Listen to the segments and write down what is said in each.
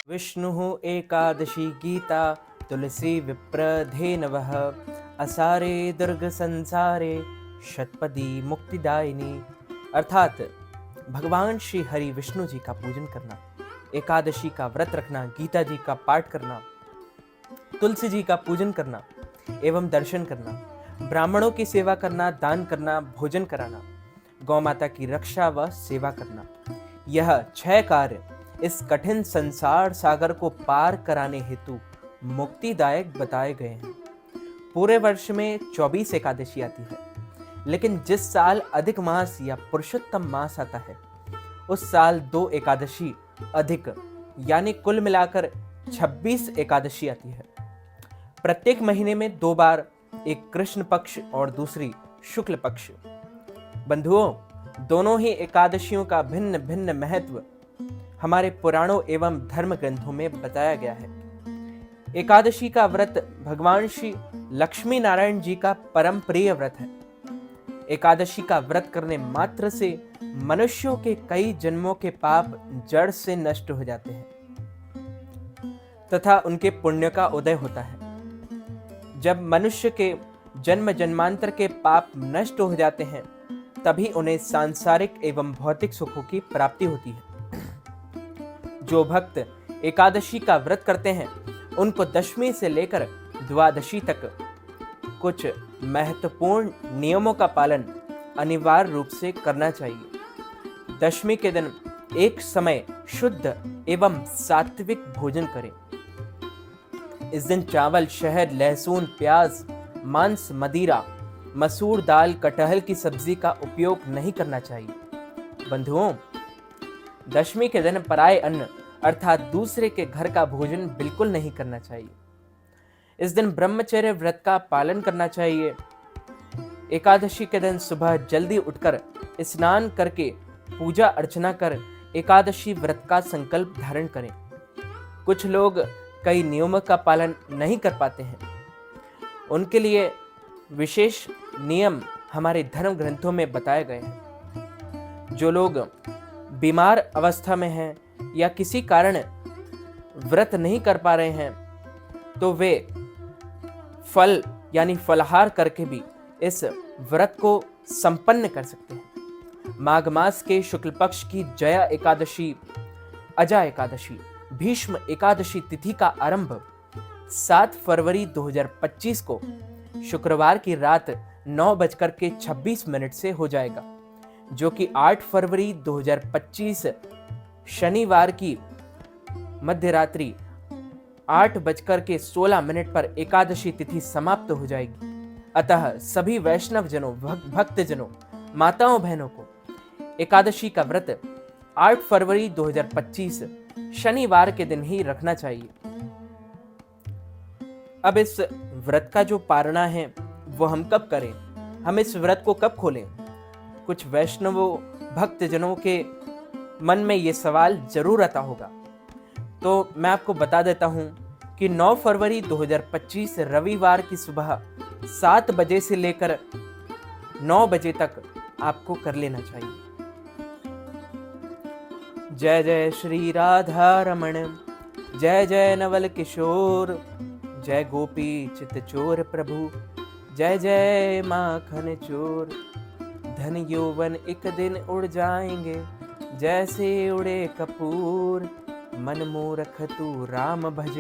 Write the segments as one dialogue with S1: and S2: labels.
S1: विष्णुः एकादशी गीता तुलसी विप्रधेनवः असारे दुर्ग संसारे शतपदी मुक्तिदायिनी। अर्थात भगवान श्री हरि विष्णु जी का पूजन करना, एकादशी का व्रत रखना, गीता जी का पाठ करना, तुलसी जी का पूजन करना एवं दर्शन करना, ब्राह्मणों की सेवा करना, दान करना, भोजन कराना, गौ माता की रक्षा व सेवा करना, यह 6 कार्य इस कठिन संसार सागर को पार कराने हेतु मुक्तिदायक बताए गए हैं। पूरे वर्ष में 24 एकादशी आती है, लेकिन जिस साल अधिक मास या पुरुषोत्तम मास आता है उस साल 2 एकादशी अधिक यानी कुल मिलाकर 26 एकादशी आती है। प्रत्येक महीने में 2 बार, एक कृष्ण पक्ष और दूसरी शुक्ल पक्ष। बंधुओं, दोनों ही एकादशियों का भिन्न भिन्न महत्व हमारे पुराणों एवं धर्म ग्रंथों में बताया गया है। एकादशी का व्रत भगवान श्री लक्ष्मी नारायण जी का परम प्रिय व्रत है। एकादशी का व्रत करने मात्र से मनुष्यों के कई जन्मों के पाप जड़ से नष्ट हो जाते हैं तथा उनके पुण्य का उदय होता है। जब मनुष्य के जन्म जन्मांतर के पाप नष्ट हो जाते हैं तभी उन्हें सांसारिक एवं भौतिक सुखों की प्राप्ति होती है। जो भक्त एकादशी का व्रत करते हैं उनको दशमी से लेकर द्वादशी तक कुछ महत्वपूर्ण नियमों का पालन अनिवार्य रूप से करना चाहिए। दशमी के दिन एक समय शुद्ध एवं सात्विक भोजन करें। इस दिन चावल, शहद, लहसुन, प्याज, मांस, मदिरा, मसूर दाल, कटहल की सब्जी का उपयोग नहीं करना चाहिए। बंधुओं, दशमी के दिन पराये अन्न अर्थात दूसरे के घर का भोजन बिल्कुल नहीं करना चाहिए। इस दिन ब्रह्मचर्य व्रत का पालन करना चाहिए। एकादशी के दिन सुबह जल्दी उठकर स्नान करके पूजा अर्चना कर एकादशी व्रत का संकल्प धारण करें। कुछ लोग कई नियमों का पालन नहीं कर पाते हैं, उनके लिए विशेष नियम हमारे धर्म ग्रंथों में बताए गए हैं। जो लोग बीमार अवस्था में हैं या किसी कारण व्रत नहीं कर पा रहे हैं तो वे फल यानी फलाहार करके भी इस व्रत को संपन्न कर सकते हैं। माघ मास के शुक्ल पक्ष की जया एकादशी, अजा एकादशी, भीष्म एकादशी तिथि का आरंभ 7 फरवरी 2025 को शुक्रवार की रात 9:26 से हो जाएगा, जो कि 8 फरवरी 2025 शनिवार की मध्यरात्रि 8:16 पर एकादशी तिथि समाप्त हो जाएगी। अतः सभी वैष्णव जनों, भक्त जनों, माताओं बहनों को एकादशी का व्रत 8 फरवरी 2025 शनिवार के दिन ही रखना चाहिए। अब इस व्रत का जो पारणा है वो हम कब करें, हम इस व्रत को कब खोलें? कुछ वैष्णवों भक्त जनों के मन में ये सवाल जरूर आता होगा, तो मैं आपको बता देता हूं कि 9 फरवरी 2025 रविवार की सुबह 7 बजे से लेकर 9 बजे तक आपको कर लेना चाहिए। जय जय श्री राधा रमण, जय जय नवल किशोर, जय गोपी चित चोर प्रभु, जय जय माखन चोर। धन यौवन एक दिन उड़ जाएंगे जैसे उड़े कपूर, मन मूर्ख तू राम भज,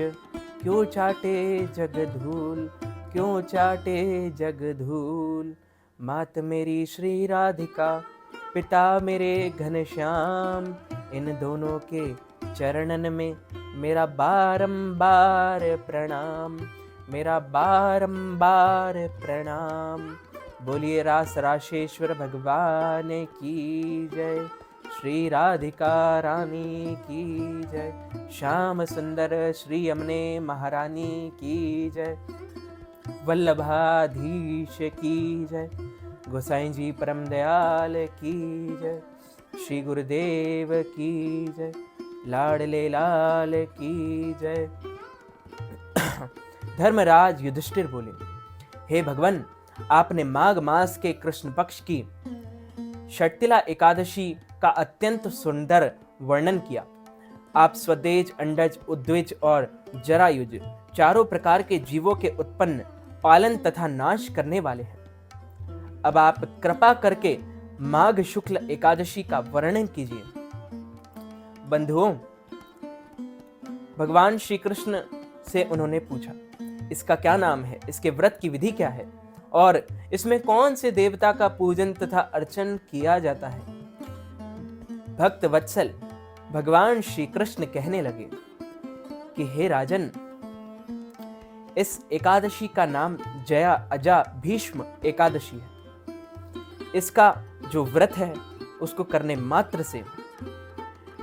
S1: क्यों चाटे जग धूल, क्यों चाटे जग धूल। मात मेरी श्री राधिका, पिता मेरे घनश्याम, इन दोनों के चरणन में मेरा बारंबार प्रणाम, मेरा बारंबार प्रणाम। बोलिए रास राशेश्वर भगवान की जय, श्री राधिका रानी की जय, श्याम सुंदर श्री यमुने महारानी की जय, वल्लभाधीश की जय, गोसाई जी परम दयाल की जय, श्री गुरुदेव की जय, लाडले लाल की जय। धर्मराज युधिष्ठिर बोले, हे भगवान, आपने माघ मास के कृष्ण पक्ष की षटतिला एकादशी का अत्यंत सुंदर वर्णन किया। आप स्वदेज, अंडज, उद्विज और जरायुज चारों प्रकार के जीवों के उत्पन्न, पालन तथा नाश करने वाले हैं। अब आप कृपा करके माघ शुक्ल एकादशी का वर्णन कीजिए। बंधुओं, भगवान श्री कृष्ण से उन्होंने पूछा, इसका क्या नाम है, इसके व्रत की विधि क्या है और इसमें कौन से देवता का पूजन तथा अर्चन किया जाता है। भक्त वत्सल भगवान श्री कृष्ण कहने लगे कि हे राजन, इस एकादशी का नाम जया अजा भीष्म एकादशी है। इसका जो व्रत है उसको करने मात्र से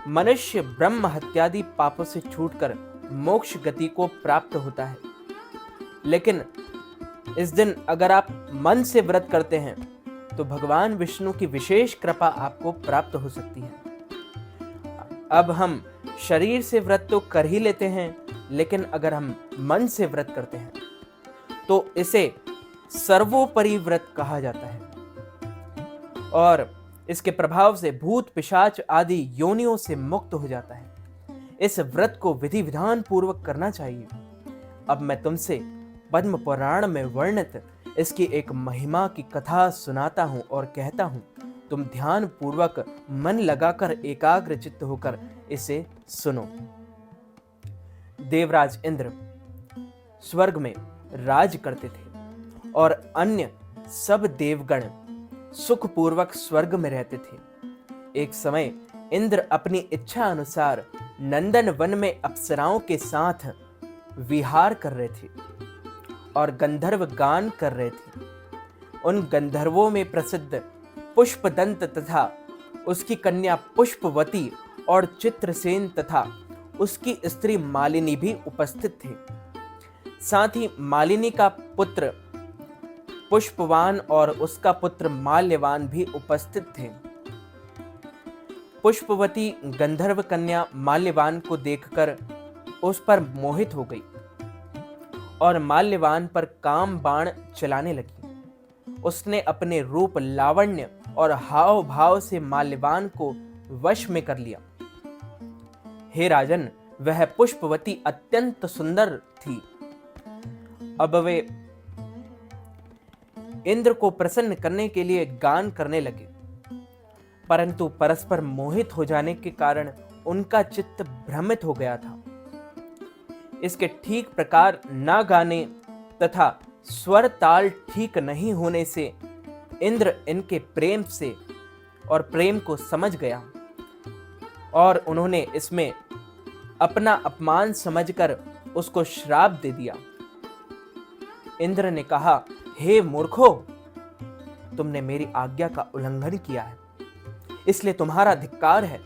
S1: मनुष्य ब्रह्म हत्यादि पापों से छूटकर मोक्ष गति को प्राप्त होता है। लेकिन इस दिन अगर आप मन से व्रत करते हैं तो भगवान विष्णु की विशेष कृपा आपको प्राप्त हो सकती है। अब हम शरीर से व्रत तो कर ही लेते हैं, लेकिन अगर हम मन से व्रत करते हैं तो इसे सर्वोपरि व्रत कहा जाता है और इसके प्रभाव से भूत पिशाच आदि योनियों से मुक्त हो जाता है। इस व्रत को विधि विधान पूर्वक करना चाहिए। अब मैं तुमसे पद्म पुराण में वर्णित इसकी एक महिमा की कथा सुनाता हूं और कहता हूं, तुम ध्यान पूर्वक मन लगाकर एकाग्र चित्त होकर इसे सुनो। देवराज इंद्र स्वर्ग में राज करते थे और अन्य सब देवगण सुखपूर्वक स्वर्ग में रहते थे। एक समय इंद्र अपनी इच्छा अनुसार नंदन वन में अप्सराओं के साथ विहार कर रहे थे और गंधर्व गान कर रहे थे। उन गंधर्वों में प्रसिद्ध पुष्पदंत तथा उसकी कन्या पुष्पवती और चित्रसेन तथा उसकी स्त्री मालिनी भी उपस्थित थे। साथ ही मालिनी का पुत्र पुष्पवान और उसका पुत्र माल्यवान भी उपस्थित थे। पुष्पवती गंधर्व कन्या माल्यवान को देखकर उस पर मोहित हो गई और माल्यवान पर काम बाण चलाने लगी। उसने अपने रूप, लावण्य और हाव भाव से माल्यवान को वश में कर लिया। हे राजन, वह पुष्पवती अत्यंत सुंदर थी। अब वे इंद्र को प्रसन्न करने के लिए गान करने लगे, परंतु परस्पर मोहित हो जाने के कारण उनका चित्त भ्रमित हो गया था। इसके ठीक प्रकार ना गाने तथा स्वर ताल ठीक नहीं होने से इंद्र इनके प्रेम से और प्रेम को समझ गया और उन्होंने इसमें अपना अपमान समझकर उसको श्राप दे दिया। इंद्र ने कहा, हे मूर्खो, तुमने मेरी आज्ञा का उल्लंघन किया है, इसलिए तुम्हारा धिक्कार है।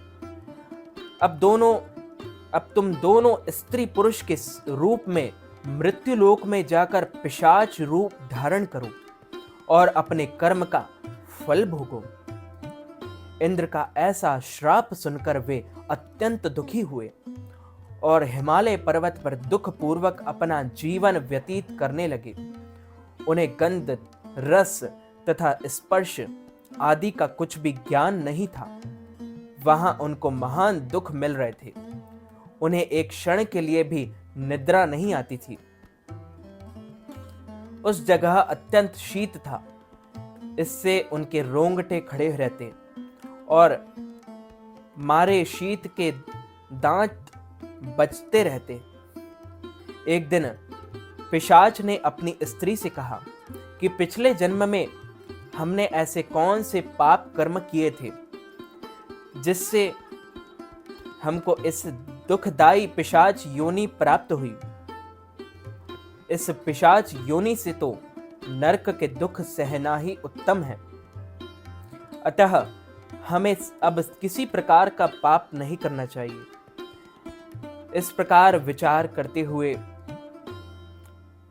S1: अब तुम दोनों स्त्री पुरुष के रूप में मृत्युलोक में जाकर पिशाच रूप धारण करो और अपने कर्म का फल भोगो। इंद्र का ऐसा श्राप सुनकर वे अत्यंत दुखी हुए और हिमालय पर्वत पर दुख पूर्वक अपना जीवन व्यतीत करने लगे। उन्हें गंध, रस तथा स्पर्श आदि का कुछ भी ज्ञान नहीं था। वहां उनको महान दुख मिल रहे थे। उन्हें एक क्षण के लिए भी निद्रा नहीं आती थी। उस जगह अत्यंत शीत था, इससे उनके रोंगटे खड़े रहते और मारे शीत के दांत बचते रहते। एक दिन पिशाच ने अपनी स्त्री से कहा कि पिछले जन्म में हमने ऐसे कौन से पाप कर्म किए थे जिससे हमको इस दुखदाई पिशाच योनि प्राप्त हुई। इस पिशाच योनि से तो नरक के दुख सहना ही उत्तम है। अतः हमें अब किसी प्रकार का पाप नहीं करना चाहिए। इस प्रकार विचार करते हुए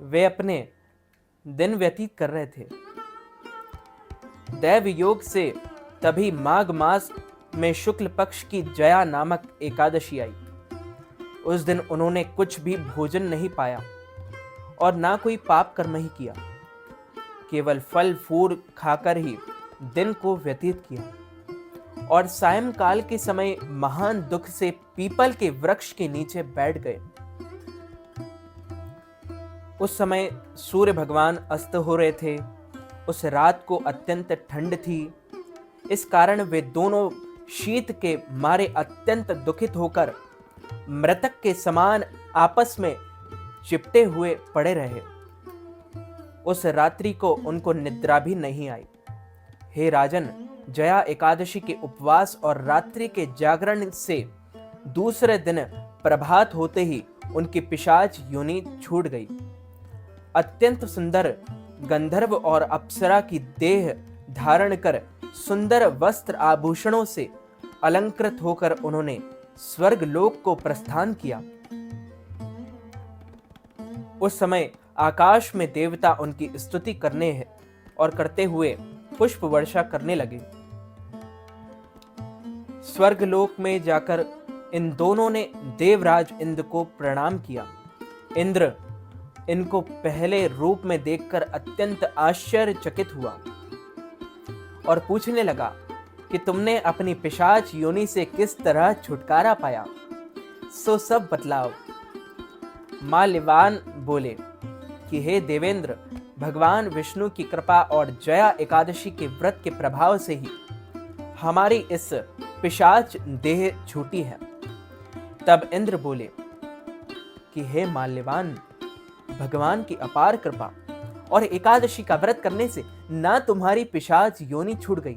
S1: वे अपने दिन व्यतीत कर रहे थे। दैव योग से तभी माघ मास में शुक्ल पक्ष की जया नामक एकादशी आई। उस दिन उन्होंने कुछ भी भोजन नहीं पाया और ना कोई पाप कर्म ही किया, केवल फल फूल खाकर ही दिन को व्यतीत किया और सायंकाल के समय महान दुख से पीपल के वृक्ष के नीचे बैठ गए। उस समय सूर्य भगवान अस्त हो रहे थे। उस रात को अत्यंत ठंड थी। इस कारण वे दोनों शीत के मारे अत्यंत दुखित होकर मृतक के समान आपस में चिपटे हुए पड़े रहे। उस रात्रि को उनको निद्रा भी नहीं आई। हे राजन, जया एकादशी के उपवास और रात्रि के जागरण से दूसरे दिन प्रभात होते ही उनकी पिशाच योनि छूट गई। अत्यंत सुंदर गंधर्व और अप्सरा की देह धारण कर सुंदर वस्त्र आभूषणों से अलंकृत होकर उन्होंने स्वर्ग लोक को प्रस्थान किया। उस समय आकाश में देवता उनकी स्तुति करने और करते हुए पुष्प वर्षा करने लगे। स्वर्ग लोक में जाकर इन दोनों ने देवराज इंद्र को प्रणाम किया। इंद्र इनको पहले रूप में देखकर अत्यंत आश्चर्यचकित हुआ और पूछने लगा कि तुमने अपनी पिशाच योनि से किस तरह छुटकारा पाया, सो सब बतलाओ। माल्यवान बोले कि हे देवेंद्र, भगवान विष्णु की कृपा और जया एकादशी के व्रत के प्रभाव से ही हमारी इस पिशाच देह छूटी है। तब इंद्र बोले कि हे माल्यवान, भगवान की अपार कृपा और एकादशी का व्रत करने से ना तुम्हारी पिशाच योनि छूट गई,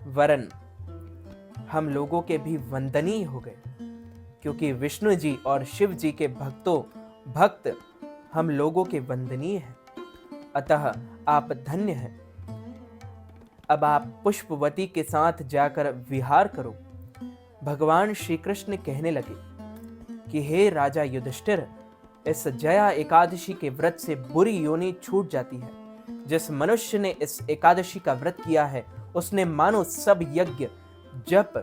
S1: वरन हम लोगों के भी वंदनीय हो गए, क्योंकि विष्णु जी और शिव जी के भक्त हम लोगों के वंदनीय हैं। अतः आप धन्य हैं। अब आप पुष्पवती के साथ जाकर विहार करो। भगवान श्री कृष्ण कहने लगे कि हे राजा युधिष्ठिर, इस जया एकादशी के व्रत से बुरी योनि छूट जाती है। जिस मनुष्य ने इस एकादशी का व्रत किया है उसने मानो सब यज्ञ, जप,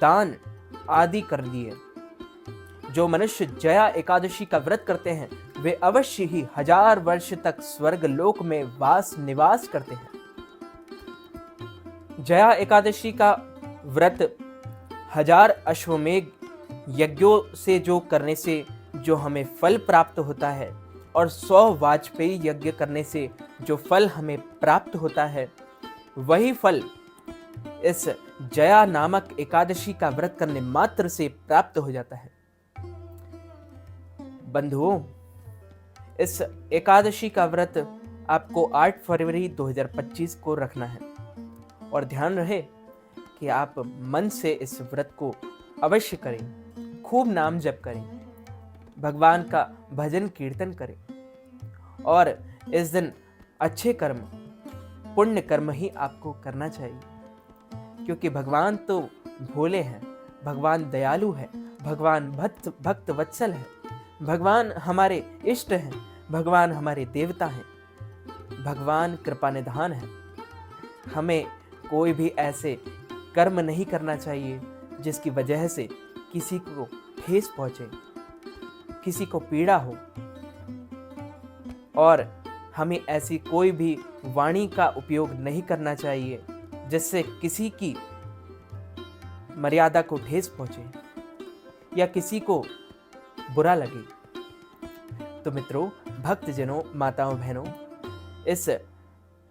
S1: दान आदि कर दिए। जो मनुष्य जया एकादशी का व्रत करते हैं वे अवश्य ही 1000 वर्ष तक स्वर्ग लोक में निवास करते हैं। जया एकादशी का व्रत 1000 अश्वमेध यज्ञों से जो करने से जो हमें फल प्राप्त होता है और 100 वाजपेयी यज्ञ करने से जो फल हमें प्राप्त होता है, वही फल इस जया नामक एकादशी का व्रत करने मात्र से प्राप्त हो जाता है। बंधुओं, इस एकादशी का व्रत आपको 8 फरवरी 2025 को रखना है और ध्यान रहे कि आप मन से इस व्रत को अवश्य करें, खूब नाम जप करें, भगवान का भजन कीर्तन करें और इस दिन अच्छे कर्म, पुण्य कर्म ही आपको करना चाहिए, क्योंकि भगवान तो भोले हैं, भगवान दयालु है, भगवान भक्त वत्सल है, भगवान हमारे इष्ट हैं, भगवान हमारे देवता हैं, भगवान कृपा निधान है। हमें कोई भी ऐसे कर्म नहीं करना चाहिए जिसकी वजह से किसी को ठेस पहुंचे, किसी को पीड़ा हो, और हमें ऐसी कोई भी वाणी का उपयोग नहीं करना चाहिए जिससे किसी की मर्यादा को ठेस पहुंचे या किसी को बुरा लगे। तो मित्रों, भक्तजनों, माताओं, बहनों, इस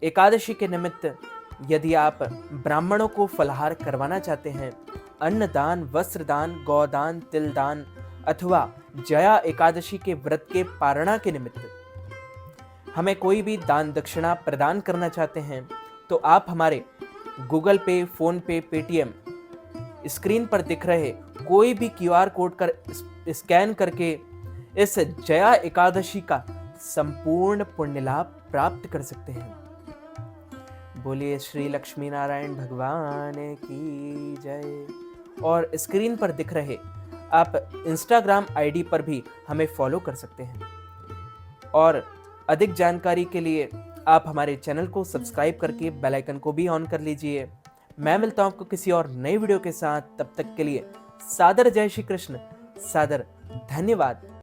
S1: एकादशी के निमित्त यदि आप ब्राह्मणों को फलाहार करवाना चाहते हैं, अन्नदान, वस्त्रदान, गौदान, तिलदान अथवा जया एकादशी के व्रत के पारणा के निमित्त हमें कोई भी दान दक्षिणा प्रदान करना चाहते हैं, तो आप हमारे गूगल पे, फोन पे, पेटीएम स्क्रीन पर दिख रहे कोई भी QR कोड कर स्कैन करके इस जया एकादशी का संपूर्ण पुण्य लाभ प्राप्त कर सकते हैं। बोलिए श्री लक्ष्मी नारायण भगवान की जय। और स्क्रीन पर दिख रहे आप इंस्टाग्राम ID पर भी हमें फॉलो कर सकते हैं और अधिक जानकारी के लिए आप हमारे चैनल को सब्सक्राइब करके बेल आइकन को भी ऑन कर लीजिए। मैं मिलता हूं आपको किसी और नई वीडियो के साथ। तब तक के लिए सादर जय श्री कृष्ण, सादर धन्यवाद।